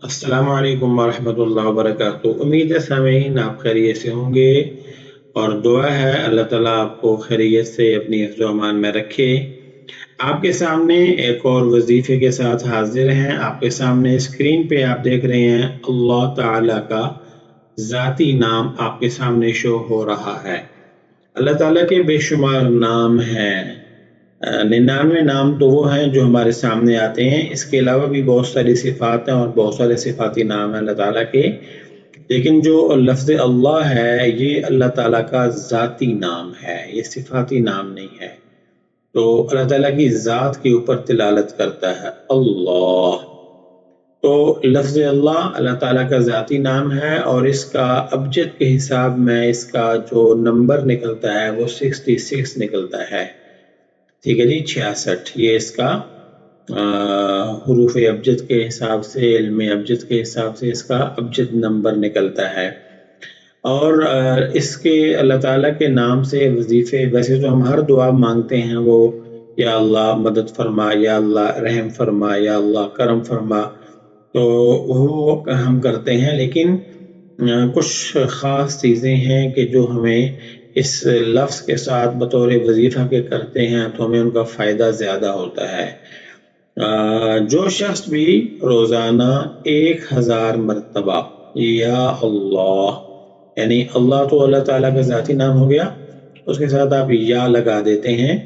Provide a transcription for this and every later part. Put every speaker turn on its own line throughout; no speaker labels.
अस्सलाम वालेकुम वरहमतुल्लाहि वबरकातुहू। उम्मीद है सामीन आप खैरियत से होंगे और दुआ है अल्लाह ताला आपको खैरियत से अपनी हिफ्ज़ व अमान में रखे। आपके सामने एक और वजीफे के साथ हाजिर हैं। आपके सामने स्क्रीन पे आप देख रहे हैं अल्लाह ताला का ज़ाती नाम आपके सामने शो हो रहा है। अल्लाह ताला के बेशुमार नाम हैं। 99 नाम तो वो हैं जो हमारे सामने आते हैं। इसके अलावा भी बहुत सारी सिफ़ात हैं और बहुत सारे सिफ़ाती नाम हैं अल्लाह ताला के। लेकिन जो लफ्ज़ अल्लाह है ये अल्लाह ताला का ज़ाती नाम है, ये सिफ़ाती नाम नहीं है। तो अल्लाह ताला की ज़ात के ऊपर तिलालत करता है अल्लाह। तो लफ्ज़ अल्लाह अल्लाह ताला का ज़ाती नाम है और इसका अबजद के हिसाब में इसका जो नंबर निकलता है वो 66 निकलता है। ठीक है जी, 66 ये इसका हरूफ अबजद के हिसाब से, इल्म अबजद के हिसाब से इसका अबजद नंबर निकलता है। और इसके अल्लाह ताला के नाम से वजीफे, वैसे तो हम हर दुआ मांगते हैं वो या अल्लाह मदद फरमा, या अल्लाह रहम फरमा, या अल्लाह करम फरमा, तो वो हम करते हैं। लेकिन कुछ ख़ास चीज़ें हैं कि जो हमें इस लफ्ज़ के साथ बतौर वजीफ़ा के करते हैं तो हमें उनका फ़ायदा ज़्यादा होता है। जो शख्स भी रोज़ाना 1000 मरतबा या अल्लाह, यानी अल्लाह तो अल्लाह ताला का ज़ाती नाम हो गया, उसके साथ आप या लगा देते हैं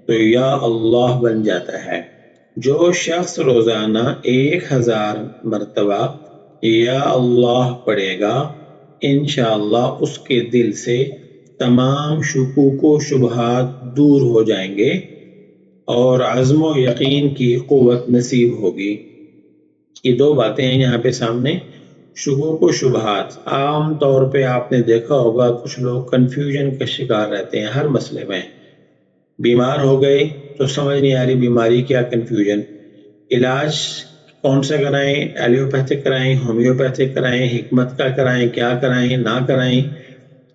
तो या अल्लाह बन जाता है। जो शख्स रोज़ाना 1000 मरतबा या अल्लाह पढ़ेगा, इंशाअल्लाह उसके दिल से तमाम शुकूक व शुबहात दूर हो जाएंगे और अज़्म व यकीन की क़ुव्वत नसीब होगी। ये दो बातें हैं यहाँ पे सामने। शुकूक व शुबहात, आम तौर पे आपने देखा होगा कुछ लोग कन्फ्यूजन का शिकार रहते हैं हर मसले में। बीमार हो गए तो समझ नहीं आ रही बीमारी क्या, कन्फ्यूजन। इलाज कौन सा कराएं, एलोपैथिक कराएं, होम्योपैथिक कराएं, हिकमत का कराएं, क्या कराएं, ना कराएं।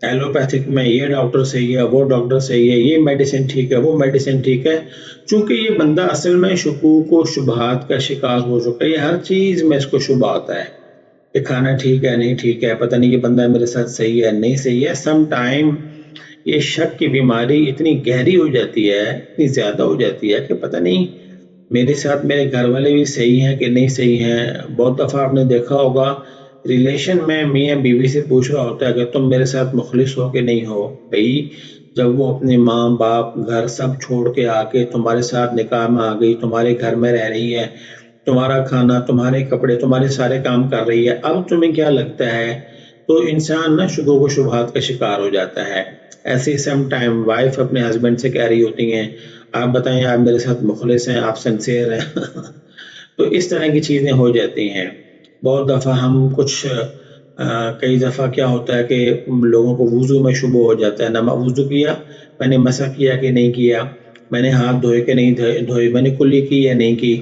एलोपैथिक में ये डॉक्टर सही है, वो डॉक्टर सही है, ये मेडिसिन ठीक है, वो मेडिसिन ठीक है। चूंकि ये बंदा असल में शुकूक व शुबहात का शिकार हो चुका है, ये हर चीज में इसको शुबा आता है कि खाना ठीक है नहीं ठीक है, पता नहीं ये बंदा मेरे साथ सही है नहीं सही है। सम टाइम ये शक की बीमारी इतनी गहरी हो जाती है, इतनी ज्यादा हो जाती है कि पता नहीं मेरे साथ मेरे घर वाले भी सही हैं कि नहीं सही हैं। बहुत दफ़ा आपने देखा होगा रिलेशन में मियाँ बीवी से पूछ रहा होता है कि तुम मेरे साथ मुखलिस हो कि नहीं हो। भाई जब वो अपने माँ बाप घर सब छोड़ के आके तुम्हारे साथ निकाह में आ गई, तुम्हारे घर में रह रही है, तुम्हारा खाना, तुम्हारे कपड़े, तुम्हारे सारे काम कर रही है, अब तुम्हें क्या लगता है? तो इंसान ना शुगो व शुबहात का शिकार हो जाता है। ऐसे सम टाइम वाइफ अपने हस्बैंड से कह रही होती हैं, आप बताएं आप मेरे साथ मुखलिस हैं, आप सिंसियर हैं। तो इस तरह की चीजें हो जाती हैं। बहुत दफा हम कुछ कई दफा क्या होता है कि लोगों को वुजू में शुबह हो जाता है। नमा वुजू किया, मैंने मसा किया कि नहीं किया, मैंने हाथ धोए कि नहीं धोए, मैंने कुल्ली की या नहीं की,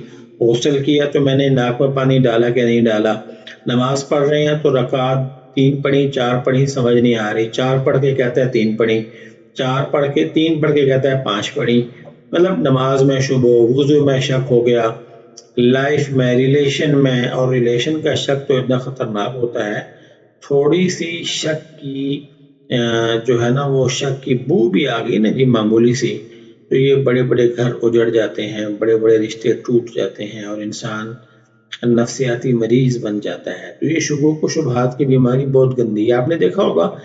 गुस्ल किया तो मैंने नाक में पानी डाला कि नहीं डाला। नमाज पढ़ रहे हैं तो रकात 3 पढ़ी 4 पढ़ी समझ नहीं आ रही, 4 पढ़ के कहता है 3 पढ़ी, 4 पढ़ के 3 पढ़ के कहता है 5 पढ़ी। मतलब नमाज में शुबह, वुजू में शक हो गया, लाइफ में, रिलेशन में। और रिलेशन का शक तो इतना खतरनाक होता है, थोड़ी सी शक की जो है ना वो शक की बू भी आ गई ना जी मामूली सी, तो ये बड़े बड़े घर उजड़ जाते हैं, बड़े बड़े रिश्ते टूट जाते हैं और इंसान नफ्सियाती मरीज बन जाता है। तो ये शुगूक व शुबहात की बीमारी बहुत गंदी है। आपने देखा होगा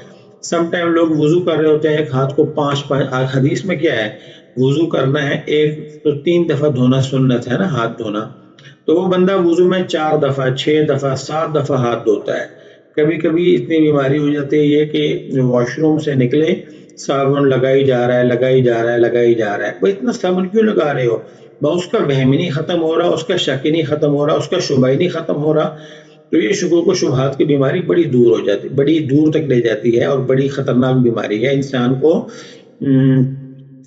सम टाइम लोग वुजू कर रहे होते हैं, एक हाथ को पांच पांच, हदीस में क्या है, वुजू करना है एक तो 3 दफा धोना सुन्नत है ना, हाथ धोना। तो वो बंदा वुजू में 4 दफा, 6 दफा, 7 दफा हाथ धोता है। कभी कभी इतनी बीमारी हो जाती है ये कि वॉशरूम से निकले, साबुन लगाई जा रहा है, लगाई जा रहा है, लगाई जा रहा है। भाई इतना साबुन क्यों लगा रहे हो? उसका वहम ही नहीं खत्म हो रहा, उसका शक ही नहीं खत्म हो रहा, उसका शुबह ही नहीं खत्म हो रहा। तो ये शुगूक व शुबहात की बीमारी बड़ी दूर हो जाती, बड़ी दूर तक ले जाती है और बड़ी खतरनाक बीमारी है, इंसान को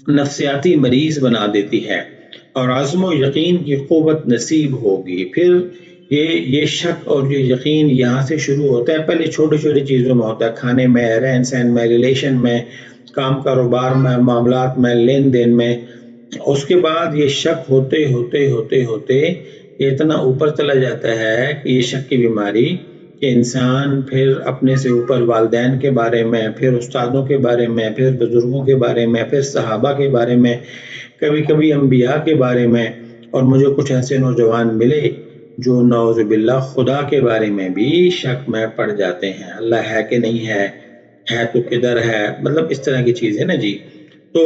नफ्सियाती मरीज बना देती है और आज़्म यकीन की क़ुव्वत नसीब होगी। फिर ये शक और ये यकीन यहाँ से शुरू होता है। पहले छोटी छोटी चीज़ों में होता है, खाने में, रहन सहन में, रिलेशन में, काम कारोबार में, मामलात में, लेन देन में। उसके बाद ये शक होते होते होते होते یہ اتنا اوپر چلا جاتا ہے کہ یہ شک کی بیماری کہ انسان پھر اپنے سے اوپر والدین کے بارے میں، پھر استادوں کے بارے میں، پھر بزرگوں کے بارے میں، پھر صحابہ کے بارے میں، کبھی کبھی انبیاء کے بارے میں، اور مجھے کچھ ایسے نوجوان ملے جو نعوذ باللہ خدا کے بارے میں بھی شک میں پڑ جاتے ہیں، اللہ ہے کہ نہیں ہے تو کدھر ہے، مطلب اس طرح کی چیز ہے نا جی۔ تو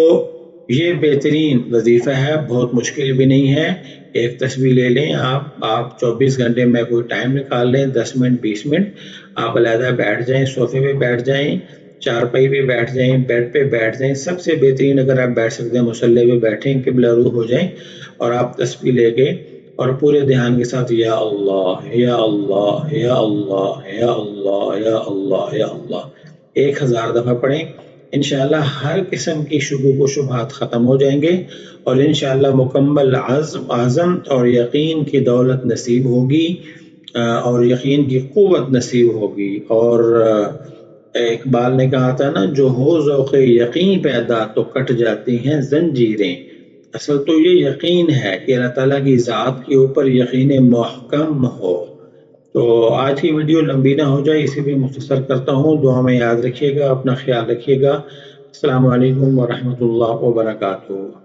یہ بہترین وظیفہ ہے، بہت مشکل بھی نہیں ہے۔ ایک تسبیح لے لیں آپ 24 گھنٹے میں کوئی ٹائم نکال لیں، 10 منٹ 20 منٹ، آپ علیحدہ بیٹھ جائیں، صوفے پہ بیٹھ جائیں، چارپائی پہ بیٹھ جائیں، بیڈ پہ بیٹھ جائیں، سب سے بہترین اگر آپ بیٹھ سکتے ہیں مصلی پہ بیٹھیں، قبلہ رو ہو جائیں اور آپ تسبیح لے کے اور پورے دھیان کے ساتھ یا اللہ یا اللہ یا اللہ یا اللہ یا اللہ یا اللہ 1000 دفعہ پڑھیں، انشاءاللہ ہر قسم کی شکوک و شبہات ختم ہو جائیں گے اور انشاءاللہ مکمل عزم اور یقین کی دولت نصیب ہوگی اور یقین کی قوت نصیب ہوگی۔ اور اقبال نے کہا تھا نا، جو ہو ذوق یقین پیدا تو کٹ جاتی ہیں زنجیریں۔ اصل تو یہ یقین ہے کہ اللہ تعالیٰ کی ذات کے اوپر یقین محکم ہو۔ تو آج کی ویڈیو لمبی نہ ہو جائے اسی لیے مختصر کرتا ہوں، دعا میں یاد رکھیے گا، اپنا خیال رکھیے گا۔ السلام علیکم ورحمۃ اللہ وبرکاتہ۔